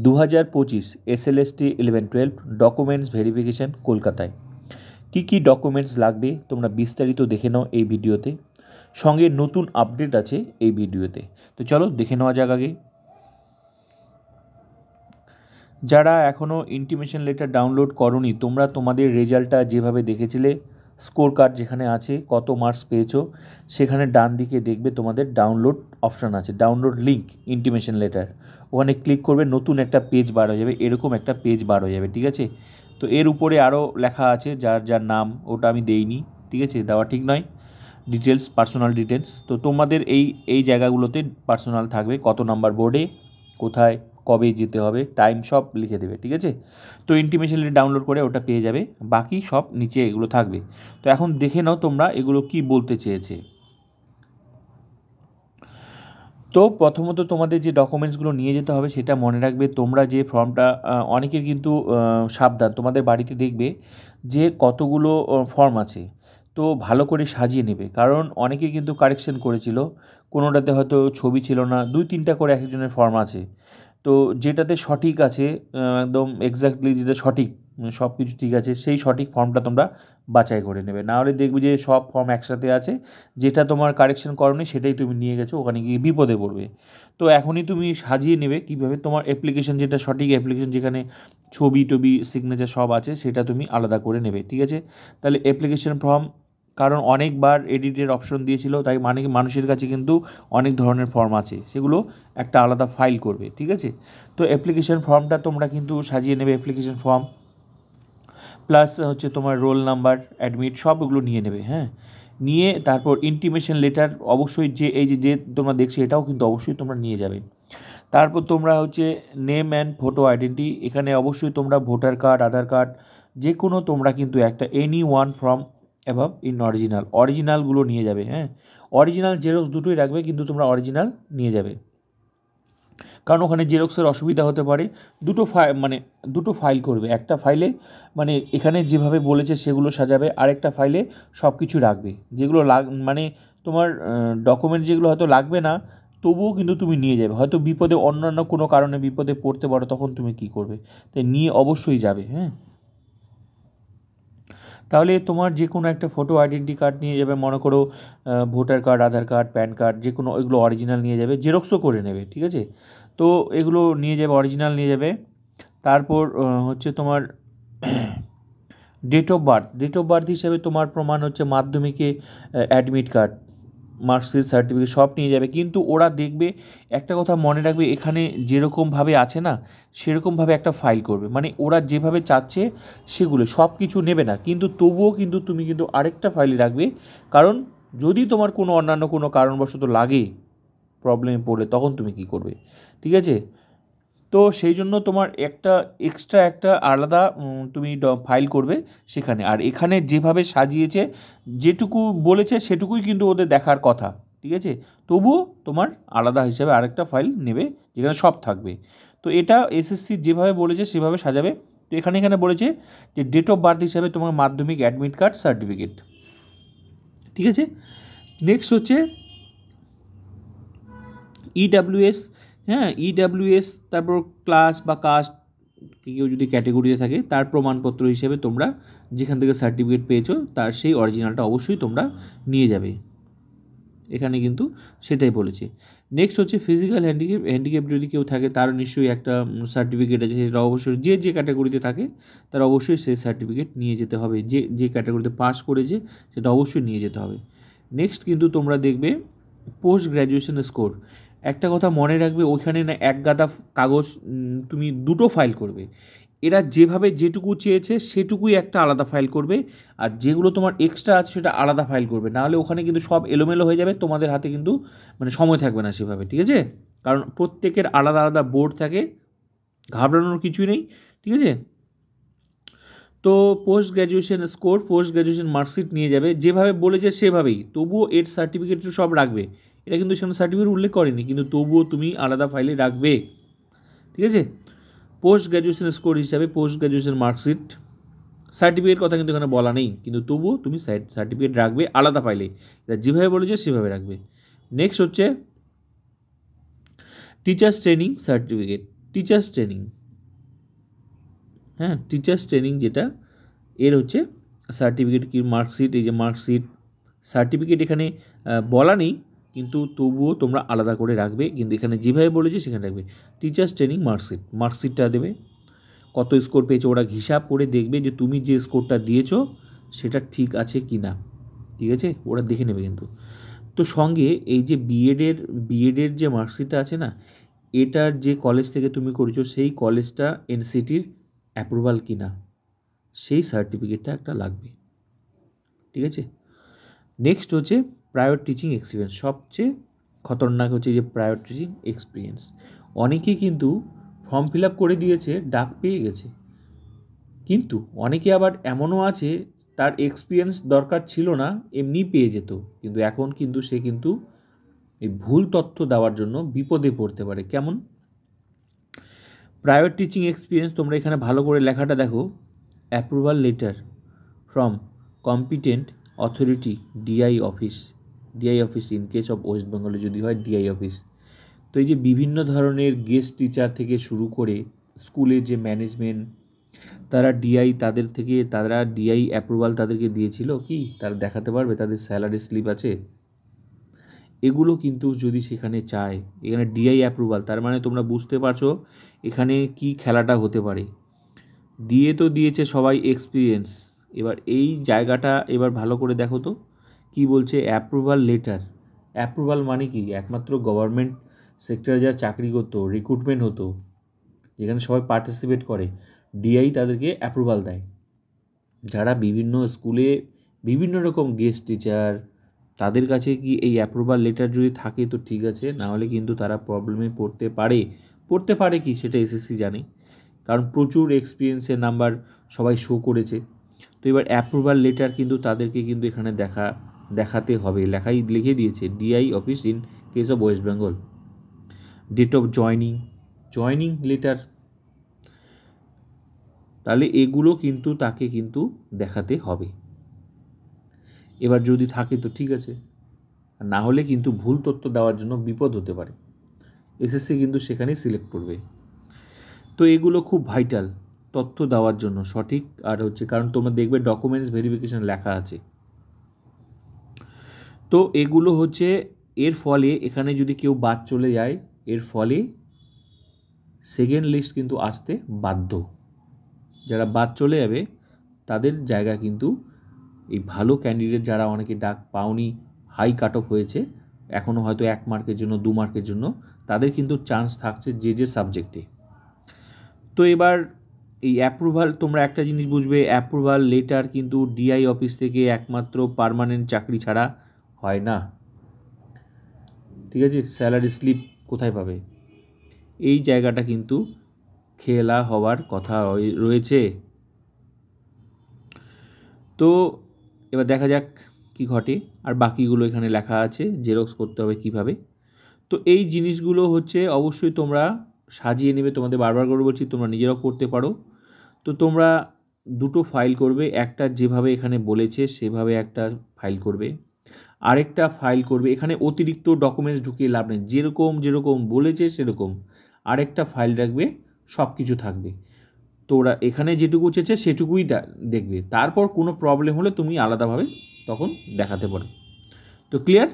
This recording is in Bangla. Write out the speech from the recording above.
2025 SLST 11-12 ডকুমেন্টস ভেরিফিকেশান কলকাতায়। কি কি ডকুমেন্টস লাগবে তোমরা বিস্তারিত দেখে নাও এই ভিডিওতে, সঙ্গে নতুন আপডেট আছে এই ভিডিওতে। তো চলো দেখে নেওয়া যাক। আগে যারা এখনও ইন্টিমেশন লেটার ডাউনলোড করোনি, তোমরা তোমাদের রেজাল্টটা যেভাবে দেখেছিলে, স্কোর কার্ড যেখানে আছে, কত মার্কস পেয়েছো, সেখানে ডান দিকে দেখবে তোমাদের ডাউনলোড অপশান আছে, ডাউনলোড লিঙ্ক ইন্টিমেশন লেটার। ওখানে ক্লিক করবে, নতুন একটা পেজ বার হয়ে যাবে, এরকম একটা পেজ বার হয়ে যাবে, ঠিক আছে। তো এর উপরে আরও লেখা আছে যার যার নাম, ওটা আমি দেইনি, ঠিক আছে, দেওয়া ঠিক নয়। ডিটেলস, পার্সোনাল ডিটেলস, তো তোমাদের এই জায়গাগুলোতে পার্সোনাল থাকবে, কত নাম্বার বোর্ডে, কোথায়, কবে যেতে হবে, টাইম সব লিখে দেবে, ঠিক আছে। তো ইন্টিমেশন লেটার ডাউনলোড করে ওটা পেয়ে যাবে, বাকি সব নিচে এগুলো থাকবে। তো এখন দেখে নাও তোমরা এগুলো কি বলতে চেয়েছে। তো প্রথমত তোমাদের যে ডকুমেন্টসগুলো নিয়ে যেতে হবে সেটা মনে রাখবে। তোমরা যে ফর্মটা, অনেকের কিন্তু সাবধান, তোমাদের বাড়িতে দেখবে যে কতগুলো ফর্ম আছে, তো ভালো করে সাজিয়ে নেবে, কারণ অনেকে কিন্তু কারেকশন করেছিল, কোনোটাতে হয়তো ছবি ছিল না, 2-3টা করে এক একজনের ফর্ম আছে। তো যেটাতে সঠিক আছে, একদম এক্স্যাক্টলি যেটা সঠিক, সব কিছু ঠিক আছে, সেই সঠিক ফর্মটা তোমরা বাছাই করে নেবে। না হলে দেখবে যে সব ফর্ম একসাথে আছে, যেটা তোমার কারেকশন করোনি সেটাই তুমি নিয়ে গেছো, ওখানে গিয়ে বিপদে পড়বে। তো এখনই তুমি সাজিয়ে নেবে কীভাবে, তোমার অ্যাপ্লিকেশন যেটা সঠিক অ্যাপ্লিকেশন, যেখানে ছবি টবি সিগনেচার সব আছে, সেটা তুমি আলাদা করে নেবে, ঠিক আছে। তাহলে অ্যাপ্লিকেশন ফর্ম, কারণ অনেকবার এডিটের অপশন দিয়েছিল, তাই মানুষের কাছে কিন্তু অনেক ধরনের ফর্ম আছে, সেগুলো একটা আলাদা ফাইল করবে, ঠিক আছে। তো অ্যাপ্লিকেশন ফর্মটা তোমরা কিন্তু সাজিয়ে নেবে, অ্যাপ্লিকেশন ফর্ম প্লাস হচ্ছে তোমার রোল নাম্বার, অ্যাডমিট, সবগুলো নিয়ে নেবে, হ্যাঁ। নিয়ে তারপর ইন্টিমেশন লেটার অবশ্যই, যে এই যে তোমরা দেখছো এটাও কিন্তু অবশ্যই তোমরা নিয়ে যাবে। তারপর তোমরা হচ্ছে নেম অ্যান্ড ফটো আইডেন্টি, এখানে অবশ্যই তোমরা ভোটার কার্ড, আধার কার্ড, যে কোনো তোমরা কিন্তু একটা any one from above in অরিজিনালগুলো নিয়ে যাবে, হ্যাঁ। অরিজিনাল জেরক্স দুটোই রাখবে, কিন্তু তোমরা অরিজিনাল নিয়ে যাবে, কারণ ওখানে জেরক্সের অসুবিধা হতে পারে। দুটো ফাইল করবে, একটা ফাইলে মানে এখানে যেভাবে বলেছে সেগুলো সাজাবে, আরেকটা ফাইলে সব কিছু রাখবে, যেগুলো মানে তোমার ডকুমেন্ট যেগুলো হয়তো লাগবে না, তবুও কিন্তু তুমি নিয়ে যাবে, হয়তো বিপদে, অন্যান্য কোনো কারণে বিপদে পড়তে পারো, তখন তুমি কী করবে, তাই নিয়ে অবশ্যই যাবে, হ্যাঁ। তাহলে তোমার যে কোনো একটা ফটো আইডেন্টি কার্ড নিয়ে যাবে, মনে করো ভোটার কার্ড, আধার কার্ড, প্যান কার্ড, যে কোনো, এগুলো অরিজিনাল নিয়ে যাবে, জেরক্সও করে নেবে, ঠিক আছে। তো এগুলো নিয়ে যাবে, অরিজিনাল নিয়ে যাবে। তারপর হচ্ছে তোমার ডেট অফ বার্থ হিসাবে তোমার প্রমাণ হচ্ছে মাধ্যমিকে অ্যাডমিট কার্ড, মার্কশিট, সার্টিফিকেট সব নিয়ে যাবে। কিন্তু ওরা দেখবে, একটা কথা মনে রাখবে, এখানে যেরকমভাবে আছে না, সেরকমভাবে একটা ফাইল করবে, মানে ওরা যেভাবে চাচ্ছে সেগুলো সব কিছু নেবে না, কিন্তু তবুও কিন্তু তুমি কিন্তু আরেকটা ফাইলে রাখবে, কারণ যদি তোমার কোনো অন্যান্য কোনো কারণবশত লাগে, প্রবলেমে পড়লে, তখন তুমি কী করবে, ঠিক আছে। তো সেই জন্য তোমার একটা এক্সট্রা একটা আলাদা তুমি ফাইল করবে সেখানে। আর এখানে যেভাবে সাজিয়েছে, যেটুকু বলেছে সেটুকুই কিন্তু ওদের দেখার কথা, ঠিক আছে। তবুও তোমার আলাদা হিসাবে আরেকটা ফাইল নেবে, যেখানে সব থাকবে। তো এটা এসএসসি যেভাবে বলেছে সেভাবে সাজাবে। তো এখানে বলেছে যে ডেট অফ বার্থ হিসাবে তোমার মাধ্যমিক অ্যাডমিট কার্ড, সার্টিফিকেট, ঠিক আছে। নেক্সট হচ্ছে ইডাব্লিউএস, হ্যাঁ, ইডাব্লিউএস, তারপর ক্লাস বা কাস্ট, কেউ যদি ক্যাটেগরিতে থাকে, তার প্রমাণপত্র হিসেবে তোমরা যেখান থেকে সার্টিফিকেট পেয়েছো তার সেই অরিজিনালটা অবশ্যই তোমরা নিয়ে যাবে, এখানে কিন্তু সেটাই বলেছে। নেক্সট হচ্ছে ফিজিক্যাল হ্যান্ডিক্যাপ যদি কেউ থাকে, তারও নিশ্চয়ই একটা সার্টিফিকেট আছে, সেটা অবশ্যই যে ক্যাটাগরিতে থাকে তার অবশ্যই সেই সার্টিফিকেট নিয়ে যেতে হবে, যে ক্যাটাগরিতে পাস করেছে সেটা অবশ্যই নিয়ে যেতে হবে। নেক্সট কিন্তু তোমরা দেখবে পোস্ট গ্র্যাজুয়েশন স্কোর। একটা কথা মনে রাখবে, ওইখানে না এক গাদা কাগজ, তুমি দুটো ফাইল করবে। এরা যেভাবে যেটুকু চেয়েছে সেটুকুই একটা আলাদা ফাইল করবে, আর যেগুলো তোমার এক্সট্রা আছে সেটা আলাদা ফাইল করবে, নাহলে ওখানে কিন্তু সব এলোমেলো হয়ে যাবে, তোমাদের হাতে কিন্তু মানে সময় থাকবে না সেভাবে, ঠিক আছে। কারণ প্রত্যেকের আলাদা আলাদা বোর্ড থাকে, ঘাবড়ানোর কিছুই নেই, ঠিক আছে। তো post graduation score, post graduation marksheet নিয়ে যাবে, যেভাবে বলেছে সেভাবেই, তবুও এর সার্টিফিকেট সব রাখবে। এটা কিন্তু সেখানে সার্টিফিকেট উল্লেখ করেনি, কিন্তু তবুও তুমি আলাদা ফাইলে রাখবে, ঠিক আছে। পোস্ট গ্র্যাজুয়েশন স্কোর হিসাবে পোস্ট গ্র্যাজুয়েশন মার্কশিট, সার্টিফিকেট কথা কিন্তু এখানে বলা নেই, কিন্তু তবুও তুমি সার্টিফিকেট রাখবে আলাদা ফাইলে, যেভাবে বলেছে সেভাবে রাখবে। নেক্সট হচ্ছে teachers training certificate. Teachers training, হ্যাঁ টিচার্স ট্রেনিং যেটা, এর হচ্ছে সার্টিফিকেট কি মার্কশিট, এই যে মার্কশিট সার্টিফিকেট এখানে বলা নেই, কিন্তু তবুও তোমরা আলাদা করে রাখবে, কিন্তু এখানে যেভাবে বলেছি সেখানে রাখবে। টিচার্স ট্রেনিং মার্কশিট, মার্কশিটটা দেবে, কত স্কোর পেয়েছো ওরা হিসাব করে দেখবে যে তুমি যে স্কোরটা দিয়েছো সেটা ঠিক আছে কি না, ঠিক আছে, ওরা দেখে নেবে কিন্তু। তো সঙ্গে এই যে বিএডের যে মার্কশিটটা আছে না, এটার যে কলেজ থেকে তুমি করেছো সেই কলেজটা এনসিটির অ্যাপ্রুভাল কি না, সেই সার্টিফিকেটটা একটা লাগবে, ঠিক আছে। নেক্সট হচ্ছে প্রায়র টিচিং এক্সপিরিয়েন্স, সবচেয়ে খতরনাক হচ্ছে যে প্রায়র টিচিং এক্সপিরিয়েন্স। অনেকেই কিন্তু ফর্ম ফিল আপ করে দিয়েছে, ডাক পেয়ে গেছে, কিন্তু অনেকে আবার এমনও আছে তার এক্সপিরিয়েন্স দরকার ছিল না, এমনি পেয়ে যেত, কিন্তু এখন কিন্তু সে কিন্তু এই ভুল তথ্য দেওয়ার জন্য বিপদে পড়তে পারে। কেমন? প্রাইভেট টিচিং এক্সপিরিয়েন্স, তোমরা এখানে ভালো করে লেখাটা দেখো, approval letter from competent authority DI office in case of West বেঙ্গলে যদি হয় ডিআই অফিস। তো এই যে বিভিন্ন ধরনের গেস্ট টিচার থেকে শুরু করে স্কুলের যে ম্যানেজমেন্ট, তারা ডিআই অ্যাপ্রুভাল তাদেরকে দিয়েছিল কি, তারা দেখাতে পারবে, তাদের স্যালারি স্লিপ আছে, এগুলো কিন্তু যদি সেখানে চায়, এখানে ডিআই অ্যাপ্রুভাল, তার মানে তোমরা বুঝতে পারছো এখানে কি খেলাটা হতে পারে। দিয়ে তো দিয়েছে সবাই এক্সপিরিয়েন্স, এবার এই জায়গাটা এবার ভালো করে দেখো তো কি বলছে, অ্যাপ্রুভাল লেটার। অ্যাপ্রুভাল মানে কি, একমাত্র গভর্নমেন্ট সেক্টরে যারা চাকরি করতো, রিক্রুটমেন্ট হতো, যেখানে সবাই পার্টিসিপেট করে, ডিআই তাদেরকে অ্যাপ্রুভাল দেয়। যারা বিভিন্ন স্কুলে বিভিন্ন রকম গেস্ট টিচার, তাদের কাছে কি এই অ্যাপ্রুভাল লেটার যদি থাকে তো ঠিক আছে, নাহলে কিন্তু তারা প্রবলেমে পড়তে পারে কি সেটা এসএসসি জানে, কারণ প্রচুর এক্সপিরিয়েন্সের নাম্বার সবাই শো করেছে। তো এবার অ্যাপ্রুভাল লেটার কিন্তু তাদেরকে কিন্তু এখানে দেখাতে হবে, লিখে দিয়েছে DI office in case of West Bengal. Date of joining letter, তাহলে এগুলো কিন্তু তাকে কিন্তু দেখাতে হবে। এবার যদি থাকে তো ঠিক আছে, আর না হলে কিন্তু ভুল তথ্য দেওয়ার জন্য বিপদ হতে পারে, এসএসসি কিন্তু সেখানেই সিলেক্ট করবে। তো এগুলো খুব ভাইটাল তথ্য দেওয়ার জন্য সঠিক, আর হচ্ছে কারণ তোমরা দেখবে ডকুমেন্টস ভেরিফিকেশন লেখা আছে। তো এগুলো হচ্ছে, এর ফলে এখানে যদি কেউ বাদ চলে যায়, এর ফলে সেকেন্ড লিস্ট কিন্তু আসতে বাধ্য। যারা বাদ চলে যাবে তাদের জায়গা কিন্তু এই ভালো ক্যান্ডিডেট, যারা অনেকে ডাক পাওনি, হাই কাট অফ হয়েছে, এখনও হয়তো 1 মার্কের জন্য 2 মার্কের জন্য, তাদের কিন্তু চান্স থাকছে যে সাবজেক্টে। তো এবার এই অ্যাপ্রুভাল, তোমরা একটা জিনিস বুঝবে, অ্যাপ্রুভাল লেটার কিন্তু ডিআই অফিস থেকে একমাত্র পার্মানেন্ট চাকরি ছাড়া হয় না, ঠিক আছে। স্যালারি স্লিপ কোথায় পাবে, এই জায়গাটা কিন্তু খেলা হওয়ার কথা রয়েছে। তো এবার দেখা যাক কি ঘটে, আর বাকিগুলো এখানে লেখা আছে, জেরক্স করতে হবে কিভাবে। তো এই জিনিসগুলো হচ্ছে অবশ্যই তোমরা সাজিয়ে নেবে, তোমাদের বারবার করে বলছি তোমরা নিজেরাও করতে পারো। তো তোমরা দুটো ফাইল করবে, একটা যেভাবে এখানে বলেছে সেভাবে একটা ফাইল করবে, আরেকটা ফাইল করবে এখানে অতিরিক্ত ডকুমেন্টস ঢুকিয়ে লাভ নেই, যেরকম বলেছে সেরকম আরেকটা ফাইল রাখবে, সব কিছু থাকবে। তো ওরা এখানে যেটুকু চেয়েছে সেটুকুই দেখবে, তারপর কোনো প্রবলেম হলে তুমি আলাদাভাবে তখন দেখাতে পারো। তো ক্লিয়ার?